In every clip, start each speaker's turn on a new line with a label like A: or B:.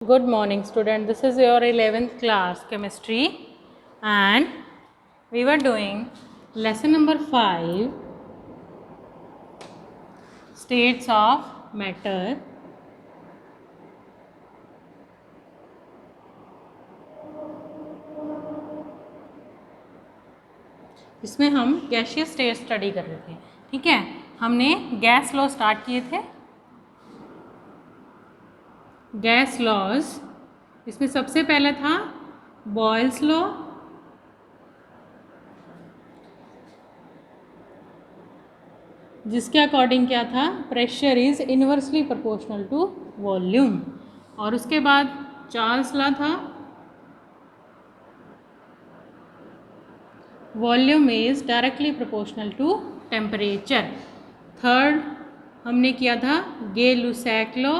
A: Good morning student, this is your 11th class chemistry and we were doing lesson number 5 states of matter. इसमें हम gaseous state study कर रहे थे, ठीक है। हमने गैस लॉ स्टार्ट किए थे। गैस लॉज, इसमें सबसे पहले था बॉयल्स लॉ, जिसके अकॉर्डिंग क्या था, pressure is inversely proportional to volume. और उसके बाद चार्ल्स लॉ था, volume is directly proportional to temperature. Third हमने किया था गे-लुसैक लॉ।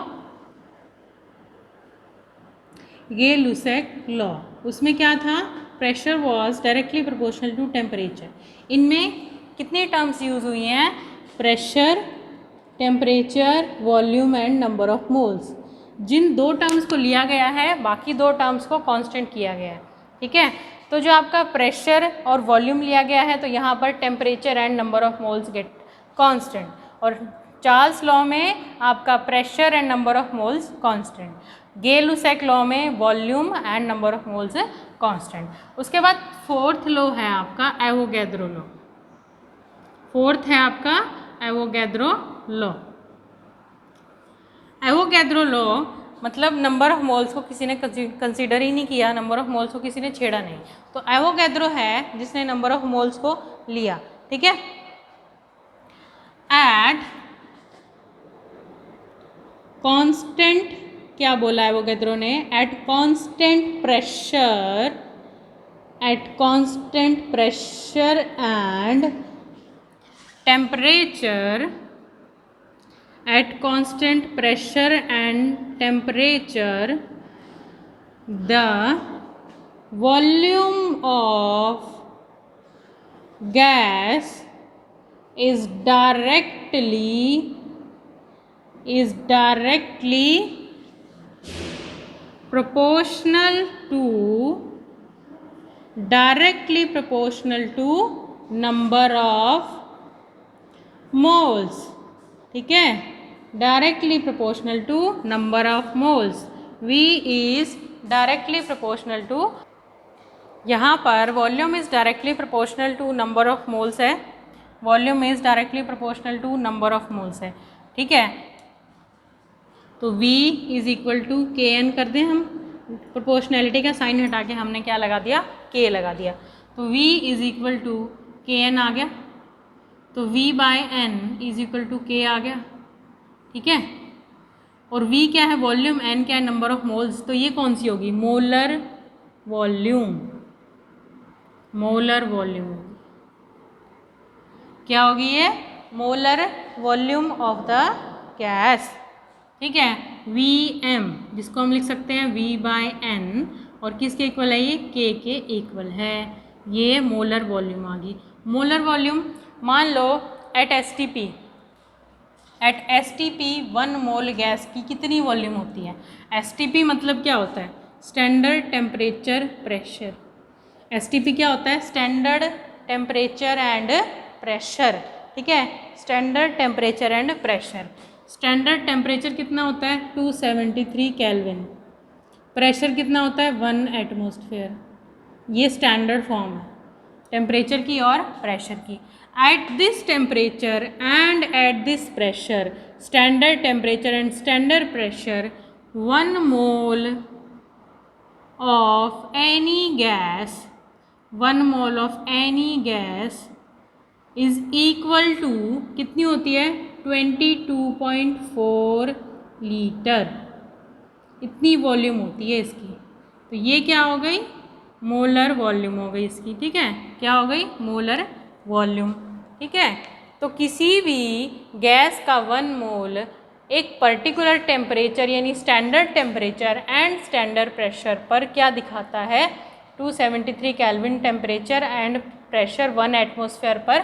A: गे-लुसैक लॉ, उसमें क्या था, pressure was directly proportional to temperature. इनमें कितनी टर्म्स यूज हुई हैं, pressure, temperature, volume and number of moles. जिन दो टर्म्स को लिया गया है, बाकी दो टर्म्स को कांस्टेंट किया गया है, ठीक है। तो जो आपका प्रेशर और वॉल्यूम लिया गया है, तो यहाँ पर temperature and number of moles get constant, और चार्ल्स लॉ में आपका pressure and number of moles constant. Gay Lussac law में volume and number of moles constant. उसके बाद फोर्थ लॉ है आपका एवोगैड्रो लॉ। फोर्थ है आपका एवोगैड्रो लॉ। एवोगैड्रो लॉ मतलब नंबर ऑफ मोल्स को किसी ने कंसीडर ही नहीं किया, नंबर ऑफ मोल्स को किसी ने छेड़ा नहीं। तो एवोगैड्रो है जिसने नंबर ऑफ मोल्स को लिया, ठीक है। एट कांस्टेंट, क्या बोला एवोगैड्रो ने, at constant pressure, at constant pressure and temperature, at constant pressure and temperature, the volume of gas is directly proportional to number of moles, ठीक है, directly proportional to number of moles. V is directly proportional to, यहाँ पर volume is directly proportional to number of moles है, volume is directly proportional to number of moles है, ठीक है। तो V is equal to KN कर दें हम, प्रोपोर्शनैलिटी का साइन हटा के हमने क्या लगा दिया, K लगा दिया। तो V is equal to KN आ गया, तो V/N is equal to K आ गया, ठीक है। और V क्या है, वॉल्यूम, N क्या है, नंबर ऑफ मोल्स। तो ये कौन सी होगी, मोलर वॉल्यूम। मोलर वॉल्यूम क्या होगी, ये molar volume of the gas, ठीक है। Vm जिसको हम लिख सकते हैं V/N, और किसके इक्वल है, ये K के इक्वल है। ये मोलर वॉल्यूम आ गई। मोलर वॉल्यूम, मान लो at S T P 1 mole gas की कितनी वॉल्यूम होती है। STP मतलब क्या होता है, स्टैंडर्ड टेम्परेचर प्रेशर। STP क्या होता है, स्टैंडर्ड टेम्परेचर एंड प्रेशर, ठीक है, standard temperature and pressure. Standard temperature कितना होता है, 273 केल्विन। प्रेशर कितना होता है, 1 एटमॉस्फेयर। ये स्टैंडर्ड फॉर्म है टेम्परेचर की और प्रेशर की। At this temperature and at this pressure, standard temperature and standard pressure, 1 mole of any gas, 1 mole of any gas is equal to कितनी होती है, 22.4 लीटर। इतनी वॉल्यूम होती है इसकी। तो ये क्या हो गई, मोलर वॉल्यूम हो गई इसकी, ठीक है। क्या हो गई, मोलर वॉल्यूम, ठीक है। तो किसी भी गैस का 1 मोल एक पर्टिकुलर टेम्परेचर यानी standard temperature and standard pressure पर क्या दिखाता है, 273 kelvin temperature and pressure 1 atmosphere पर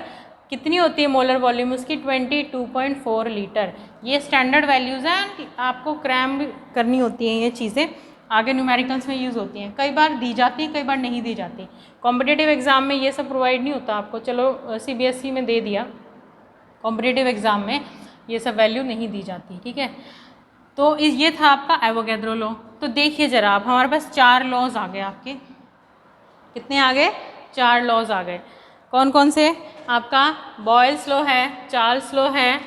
A: कितनी होती है मोलर वॉल्यूम उसकी? 22.4 लीटर। ये स्टैंडर्ड वैल्यूज़ हैं, आपको क्रैम करनी होती हैं ये चीज़ें, आगे न्यूमेरिकल्स में यूज़ होती हैं। कई बार दी जाती हैं, कई बार नहीं दी जाती। कॉम्पिटिटिव एग्ज़ाम में ये सब प्रोवाइड नहीं होता आपको, चलो CBSE में दे दिया, कॉम्पिटिटिव एग्ज़ाम में ये सब वैल्यू नहीं दी जाती, ठीक है। तो ये था आपका एवोगैड्रो लॉ। तो देखिए ज़रा आप, हमारे पास 4 लॉज आ गए आपके। कितने आ गए? 4 लॉज आ गए। कौन कौन से? आपका बॉयल्स लॉ है, चार्ल्स लॉ है,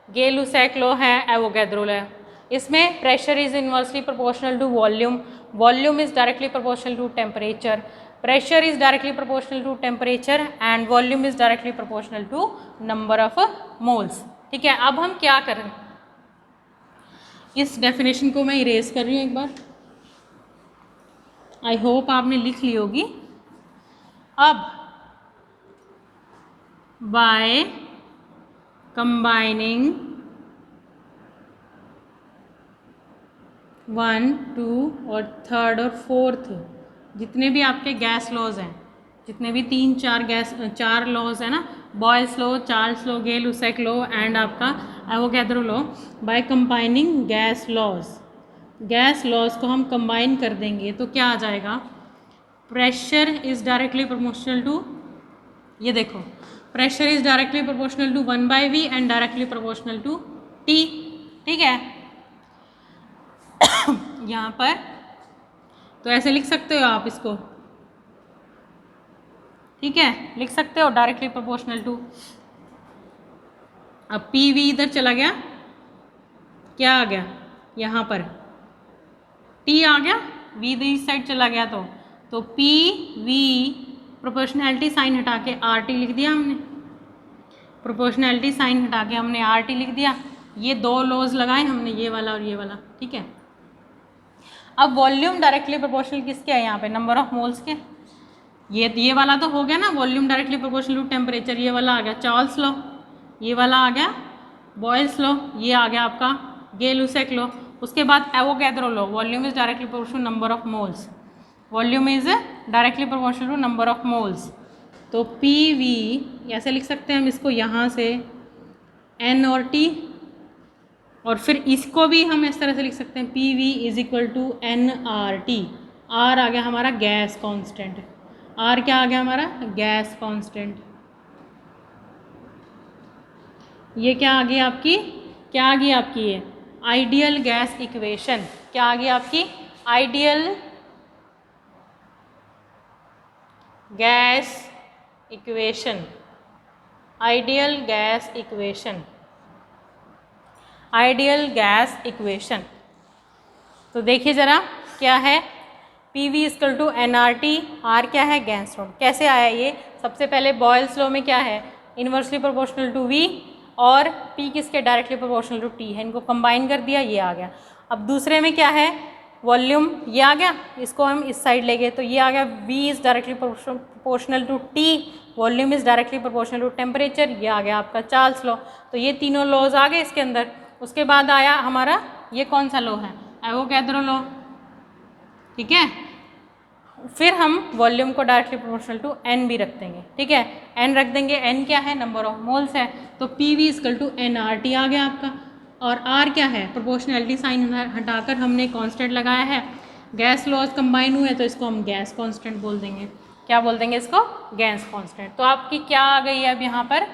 A: गे-लुसैक लॉ है, एवोगैड्रो लॉ है। इसमें pressure is inversely proportional to volume, volume is directly proportional to temperature, pressure is directly proportional to temperature and volume is directly proportional to number of moles, ठीक है। अब हम क्या करें, इस डेफिनेशन को मैं इरेज कर रही हूँ एक बार, आई होप आपने लिख ली होगी। अब बाय कंबाइनिंग 1, 2 और 3rd और 4th जितने भी आपके गैस लॉज हैं, जितने भी 4 लॉज हैं ना, Boyle's law, Charles law, Gay Lussac law and आपका Avogadro law, by combining gas laws को हम कंबाइन कर देंगे तो क्या आ जाएगा? Pressure is directly proportional to, ये देखो, pressure is directly proportional to 1/V and directly proportional to T, ठीक है। यहाँ पर तो ऐसे लिख सकते हो आप इसको, ठीक है, लिख सकते हो डायरेक्टली प्रोपोर्शनल टू। अब PV इधर चला गया, क्या आ गया? यहाँ पर T आ गया, V इस साइड चला गया तो PV प्रोपोर्शनैलिटी साइन हटा के RT लिख दिया हमने, प्रोपोर्शनैलिटी साइन हटा के हमने RT लिख दिया। ये 2 लॉज लगाए हमने, ये वाला और ये वाला, ठीक है। अब वॉल्यूम डायरेक्टली प्रोपोर्शनल किसके है यहाँ पे? नंबर ऑफ मोल्स के। ये वाला तो हो गया ना, volume directly proportional to temperature, ये वाला आ गया चार्ल्स लॉ, ये वाला आ गया बॉयल्स लॉ, ये आ गया आपका गे-लुसैक लॉ। उसके बाद Avogadro law, volume is directly proportional number of moles, volume is directly proportional to number of moles. तो PV ऐसे लिख सकते हैं हम इसको, यहाँ से N और T, और फिर इसको भी हम इस तरह से लिख सकते हैं PV is equal to nRT। R आ गया हमारा गैस कांस्टेंट, R क्या आ गया हमारा? Gas constant. ये क्या आ गई आपकी? क्या आ गई आपकी? ये आइडियल गैस इक्वेशन। क्या आ गई आपकी? Ideal gas equation, ideal gas equation, ideal gas equation. तो देखिए ज़रा क्या है, PV equal to nRT, R क्या है? Gas law. कैसे आया ये? सबसे पहले बॉयल्स लॉ में क्या है? इन्वर्सली प्रोपोर्शनल टू V और P किसके? डायरेक्टली प्रोपोर्शनल टू T है, इनको कंबाइन कर दिया, ये आ गया। अब दूसरे में क्या है? वॉल्यूम, ये आ गया, इसको हम इस साइड ले गए तो ये आ गया V is directly proportional to T, volume is directly proportional to temperature, ये आ गया आपका चार्ल्स लॉ। तो ये तीनों लॉज आ गए इसके अंदर। उसके बाद आया हमारा ये कौन सा लॉ है? एवोगैड्रो लॉ, ठीक है। फिर हम वॉल्यूम को डायरेक्टली प्रोपोर्शनल टू N भी रख देंगे, ठीक है। N रख देंगे, N क्या है? नंबर ऑफ मोल्स है, तो PV इक्वल टू nRT आ गया आपका। और R क्या है? प्रोपोर्शनैलिटी साइन हटाकर हमने कांस्टेंट लगाया है, गैस लॉज कंबाइन हुए तो इसको हम गैस कांस्टेंट बोल देंगे। क्या बोल देंगे इसको? Gas constant. तो आपकी क्या आ गई है अब यहाँ पर?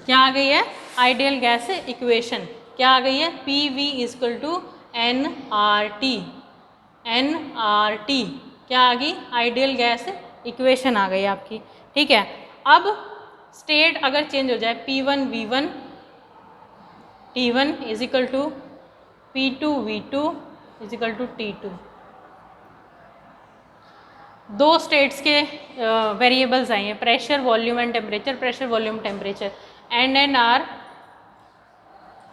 A: क्या आ गई है? Ideal gas equation. क्या आ गई है? PV equal to nRT, nRT क्या आ गई? आइडियल गैस इक्वेशन आ गई आपकी, ठीक है। अब स्टेट अगर चेंज हो जाए, P1 V1, T1 is equal to P2 V2 is equal to T2, 2 states के वेरिएबल्स आई हैं, pressure volume and temperature, pressure volume temperature, N and R,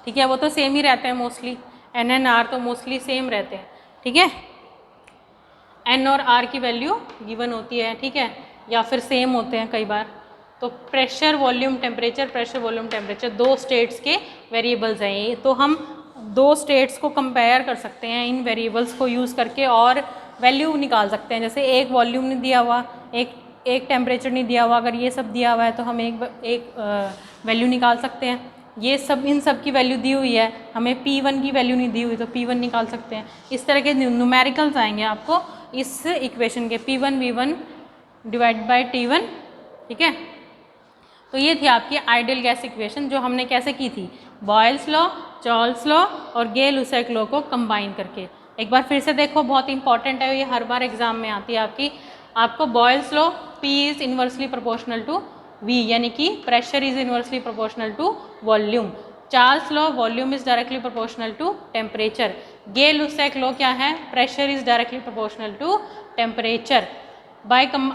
A: ठीक है, वो तो सेम ही रहते हैं मोस्टली, N एंड R तो मोस्टली सेम रहते हैं, ठीक है। N और R की वैल्यू गिवन होती है, ठीक है, या फिर सेम होते हैं कई बार। तो pressure volume temperature, pressure volume temperature 2 states के वेरिएबल्स हैं ये। तो हम 2 स्टेट्स को कंपेयर कर सकते हैं इन वेरिएबल्स को यूज़ करके और वैल्यू निकाल सकते हैं। जैसे एक वॉल्यूम नहीं दिया हुआ, एक एक टेम्परेचर नहीं दिया हुआ, अगर ये सब दिया हुआ है तो हम एक वैल्यू निकाल सकते हैं। ये सब इन सब की वैल्यू दी हुई है, हमें P1 की वैल्यू नहीं दी हुई तो P1 निकाल सकते हैं। इस तरह के न्यूमेरिकल्स आएंगे आपको इस इक्वेशन के, P1 V1 divide by T1, ठीक है। तो ये थी आपकी आइडियल गैस इक्वेशन, जो हमने कैसे की थी, बॉयल्स लॉ, चार्ल्स लॉ और गे-लुसेक लॉ को कंबाइन करके। एक बार फिर से देखो, बहुत इंपॉर्टेंट है, ये हर बार एग्जाम में आती है आपको Boyle's law, P is inversely proportional to V, यानी कि pressure is inversely proportional to volume. Charles law, volume is directly proportional to temperature. Gay Lussac law क्या है, pressure is directly proportional to temperature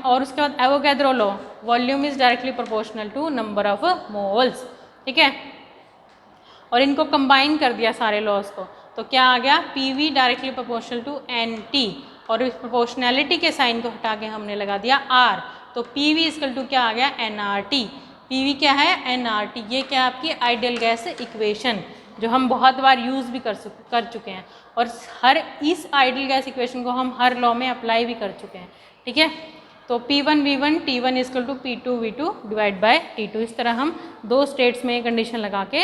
A: और उसके बाद Avogadro law, volume is directly proportional to number of moles, ठीक है। और इनको combine कर दिया सारे लॉज को, तो क्या आ गया, PV directly proportional to NT, और इस प्रोपोर्शनैलिटी के साइन को हटा के हमने लगा दिया R, तो PV इक्वल टू क्या आ गया, nRT। PV क्या है, nRT। ये क्या है आपकी आइडियल गैस इक्वेशन, जो हम बहुत बार यूज़ भी कर चुके हैं, और इस आइडियल गैस इक्वेशन को हम हर लॉ में अप्लाई भी कर चुके हैं, ठीक है। तो P1 V1 T1 equal to P2 V2 divide by T2, इस तरह हम दो स्टेट्स में कंडीशन लगा के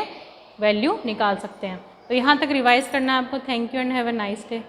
A: वैल्यू निकाल सकते हैं। तो यहाँ तक रिवाइज करना है आपको। Thank you and have a nice day.